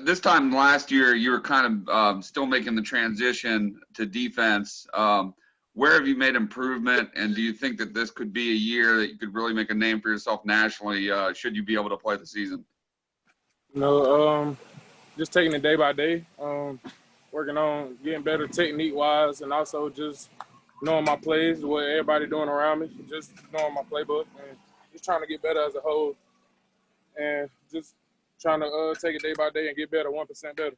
This time last year, you were kind of still making the transition to defense. Where have you made improvement, and do you think that this could be a year that you could really make a name for yourself nationally should you be able to play the season? Just taking it day by day, working on getting better technique-wise, and also just knowing my plays, what everybody doing around me, just knowing my playbook, and just trying to get better as a whole, and just trying to take it day by day and get better, 1% better.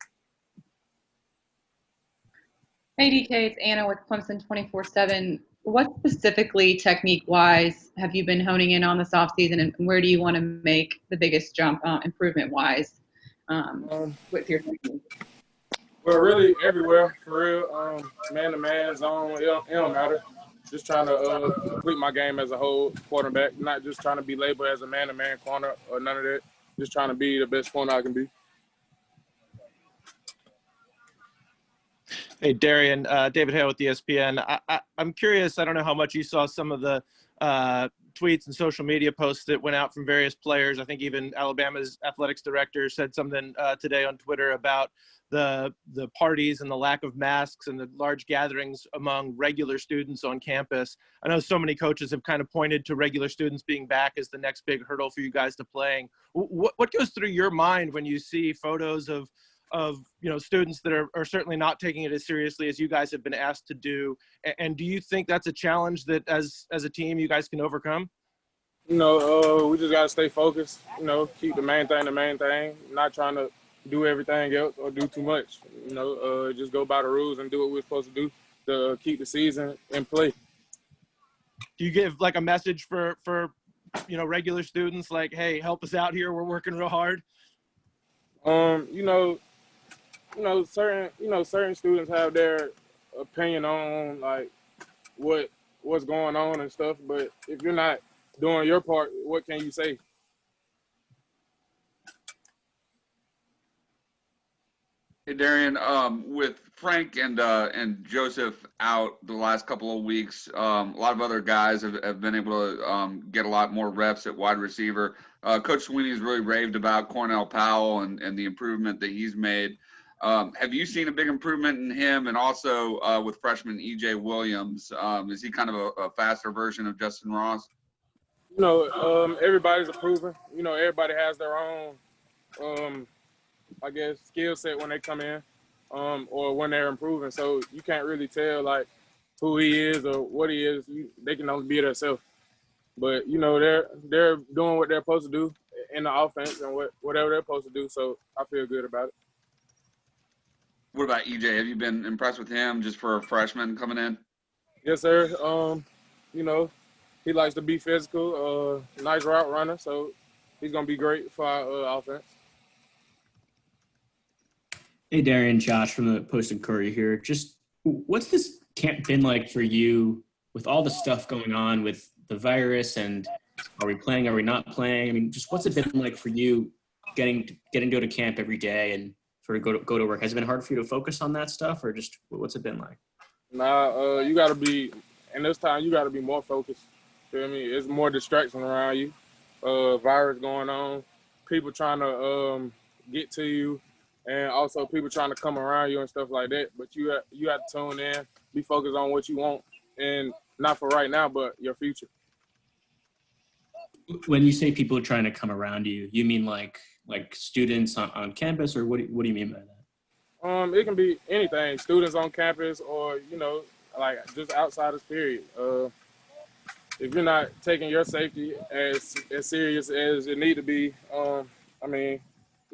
Hey, DK, it's Anna with Clemson 24/7. What specifically, technique-wise, have you been honing in on this offseason, and where do you want to make the biggest jump improvement-wise with your technique? Well, really everywhere, for real. Man-to-man, zone, it don't matter. Just trying to complete my game as a whole quarterback, not just trying to be labeled as a man-to-man corner or none of that. Just trying to be the best corner I can be. Hey, Derion, David Hale with ESPN. I'm curious, I don't know how much you saw some of the tweets and social media posts that went out from various players. I think even Alabama's athletics director said something today on Twitter about the parties and the lack of masks and the large gatherings among regular students on campus. I know so many coaches have kind of pointed to regular students being back as the next big hurdle for you guys to playing. What goes through your mind when you see photos of students that are certainly not taking it as seriously as you guys have been asked to do? And do you think that's a challenge that as a team you guys can overcome? We just got to stay focused, keep the main thing, not trying to do everything else or do too much. Just go by the rules and do what we're supposed to do to keep the season in play. Do you give like a message for regular students like, hey, help us out here, we're working real hard? Certain students have their opinion on like what's going on and stuff, but if you're not doing your part, what can you say? Hey, Derion, with Frank and Joseph out the last couple of weeks, a lot of other guys have been able to get a lot more reps at wide receiver. Coach Sweeney's really raved about Cornell Powell and the improvement that he's made. Have you seen a big improvement in him? And also with freshman E.J. Williams, is he kind of a faster version of Justin Ross? Everybody's improving. Everybody has their own skill set when they come in, or when they're improving. So you can't really tell like who he is or what he is. They can only be themselves. But they're doing what they're supposed to do in the offense and whatever they're supposed to do. So I feel good about it. What about EJ? Have you been impressed with him just for a freshman coming in? Yes, sir. He likes to be physical. Nice route runner. So he's gonna be great for our offense. Hey, Derion, Josh from the Post and Courier here. Just what's this camp been like for you with all the stuff going on with the virus, and are we playing, are we not playing? I mean, just what's it been like for you getting to go to camp every day and sort of go to work? Has it been hard for you to focus on that stuff, or just what's it been like? Nah, you got to be, and this time you got to be more focused. Feel me? It's more distraction around you. Virus going on, people trying to get to you, and also people trying to come around you and stuff like that. But you have to tune in, be focused on what you want, and not for right now, but your future. When you say people are trying to come around you, you mean like students on campus, or what do you mean by that? It can be anything, students on campus or, like just outsiders, period. If you're not taking your safety as serious as it need to be, the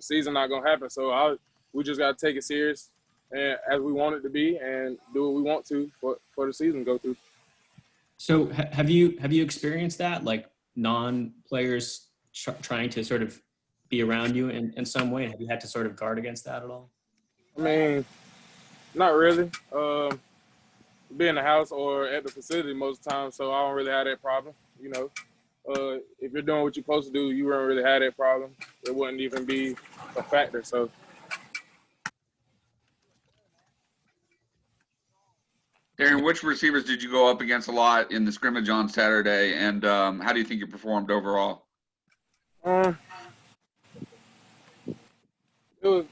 season not going to happen. So we just got to take it serious and as we want it to be and do what we want to for the season to go through. So have you experienced that, like non-players trying to sort of be around you in some way? Have you had to sort of guard against that at all? Not really. Be in the house or at the facility most of the time, so I don't really have that problem. If you're doing what you're supposed to do, you wouldn't really have that problem. It wouldn't even be a factor. So. Derion, which receivers did you go up against a lot in the scrimmage on Saturday, and how do you think you performed overall? It was,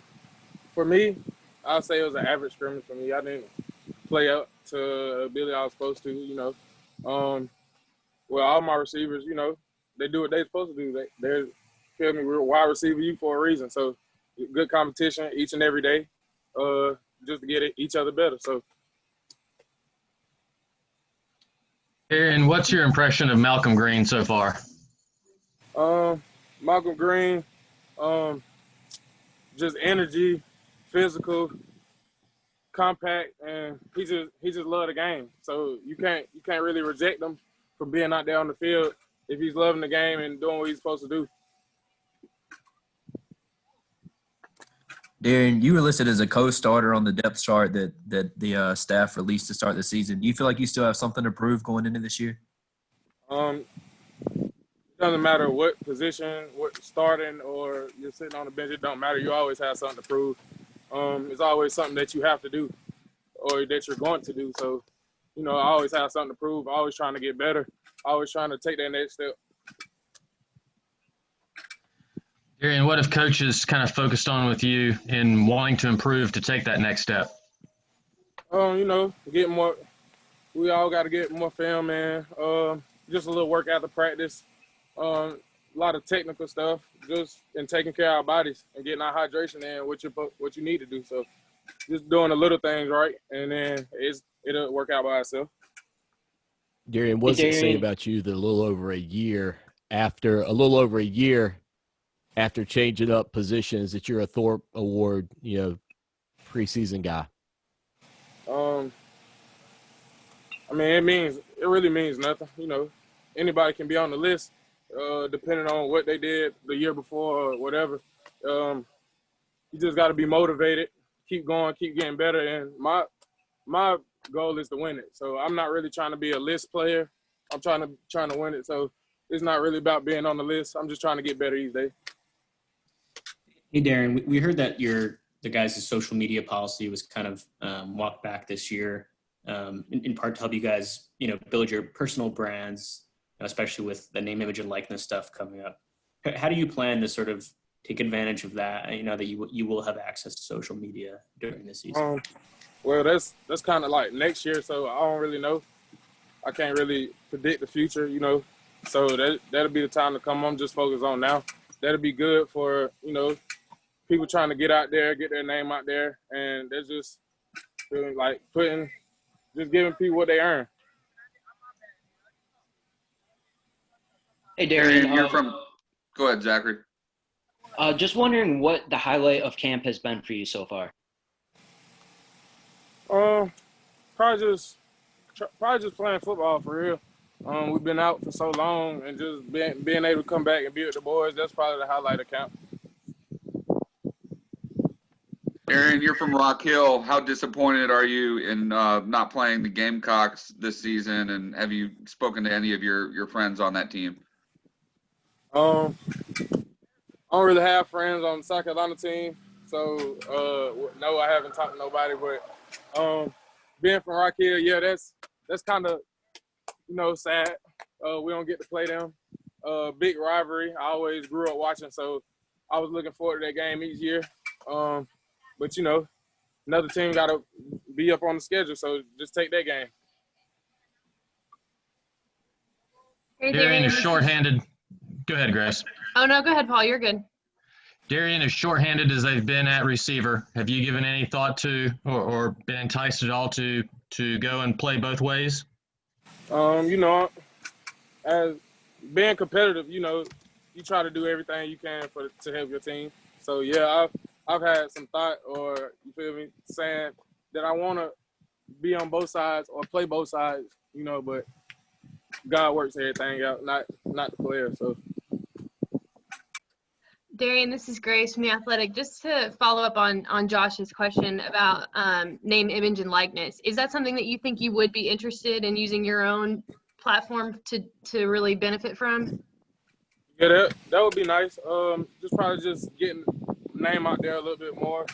for me, I'd say it was an average scrimmage for me. I didn't play up to the ability I was supposed to, Well, all my receivers, they do what they're supposed to do. They're, feel me, we're wide receiver you for a reason. So good competition each and every day, just to get each other better. So. Aaron, what's your impression of Malcolm Green so far? Malcolm Green, just energy, physical, compact, and he just love the game. So you can't really reject him from being out there on the field if he's loving the game and doing what he's supposed to do. Derion, you were listed as a co-starter on the depth chart that the staff released to start the season. Do you feel like you still have something to prove going into this year? It doesn't matter what position, what starting, or you're sitting on the bench. It don't matter. You always have something to prove. It's always something that you have to do or that you're going to do. So, I always have something to prove. Always trying to get better. Always trying to take that next step. Derion, what have coaches kind of focused on with you in wanting to improve to take that next step? Get more. We all got to get more film, man. Just a little work after practice. A lot of technical stuff, just in taking care of our bodies and getting our hydration in, what you need to do. So, just doing the little things right, and then it'll work out by itself. Derion, what does it say about you that a little over a year after changing up positions that you're a Thorpe Award, preseason guy? It really means nothing. Anybody can be on the list, depending on what they did the year before or whatever. You just got to be motivated, keep going, keep getting better. And my goal is to win it. So I'm not really trying to be a list player. I'm trying to win it. So it's not really about being on the list. I'm just trying to get better each day. Hey, Derion, we heard that the guys' social media policy was kind of walked back this year, in part to help you guys, build your personal brands, especially with the name, image, and likeness stuff coming up. How do you plan to sort of take advantage of that? That you will have access to social media during this season. Well, that's kind of like next year, so I don't really know. I can't really predict the future, So that'll be the time to come. I'm just focused on now. That'll be good for people trying to get out there, get their name out there, and they're just feeling like just giving people what they earn. Hey, Derion, you're from. Go ahead, Zachary. Just wondering what the highlight of camp has been for you so far. Probably just playing football for real. We've been out for so long, and just being able to come back and be with the boys. That's probably the highlight of camp. Aaron, you're from Rock Hill. How disappointed are you in not playing the Gamecocks this season? And have you spoken to any of your friends on that team? I don't really have friends on the South Carolina team, so no, I haven't talked to nobody. But being from Rock Hill, yeah, that's kind of sad. We don't get to play them. Big rivalry. I always grew up watching, so I was looking forward to that game each year. But another team got to be up on the schedule, so just take that game. Hey, Derion is shorthanded. Go ahead, Grace. Oh, no, go ahead, Paul. You're good. Derion is shorthanded as they've been at receiver. Have you given any thought to or been enticed at all to go and play both ways? As being competitive, you try to do everything you can to help your team. So, yeah, I've had some thought, or you feel me, saying that I want to be on both sides or play both sides, but God works everything out, not the player. So, Derion, this is Grace from The Athletic. Just to follow up on Josh's question about name, image, and likeness, is that something that you think you would be interested in using your own platform to really benefit from? Yeah, that would be nice. Just getting name out there a little bit more,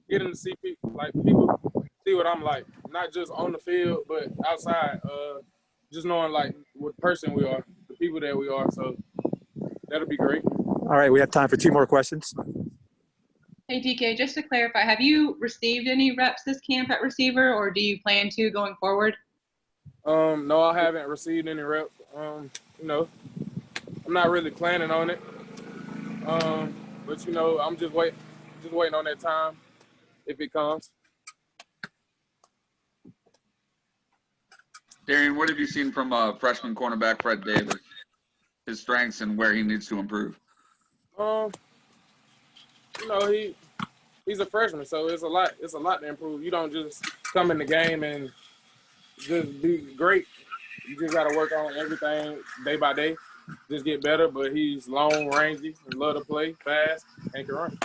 getting to see people see what I'm like, not just on the field but outside, just knowing like what person we are, the people that we are. So that'll be great. All right, we have time for two more questions. Hey, DK, just to clarify, have you received any reps this camp at receiver, or do you plan to going forward? No, I haven't received any reps. You know, I'm not really planning on it. But you know, I'm just waiting on that time if it comes. Derion, what have you seen from freshman cornerback Fred Davis? His strengths and where he needs to improve. You know, he's a freshman, so it's a lot to improve. You don't just come in the game and just be great. You just got to work on everything day by day, just get better. But he's long, rangy, and love to play, fast, and can run.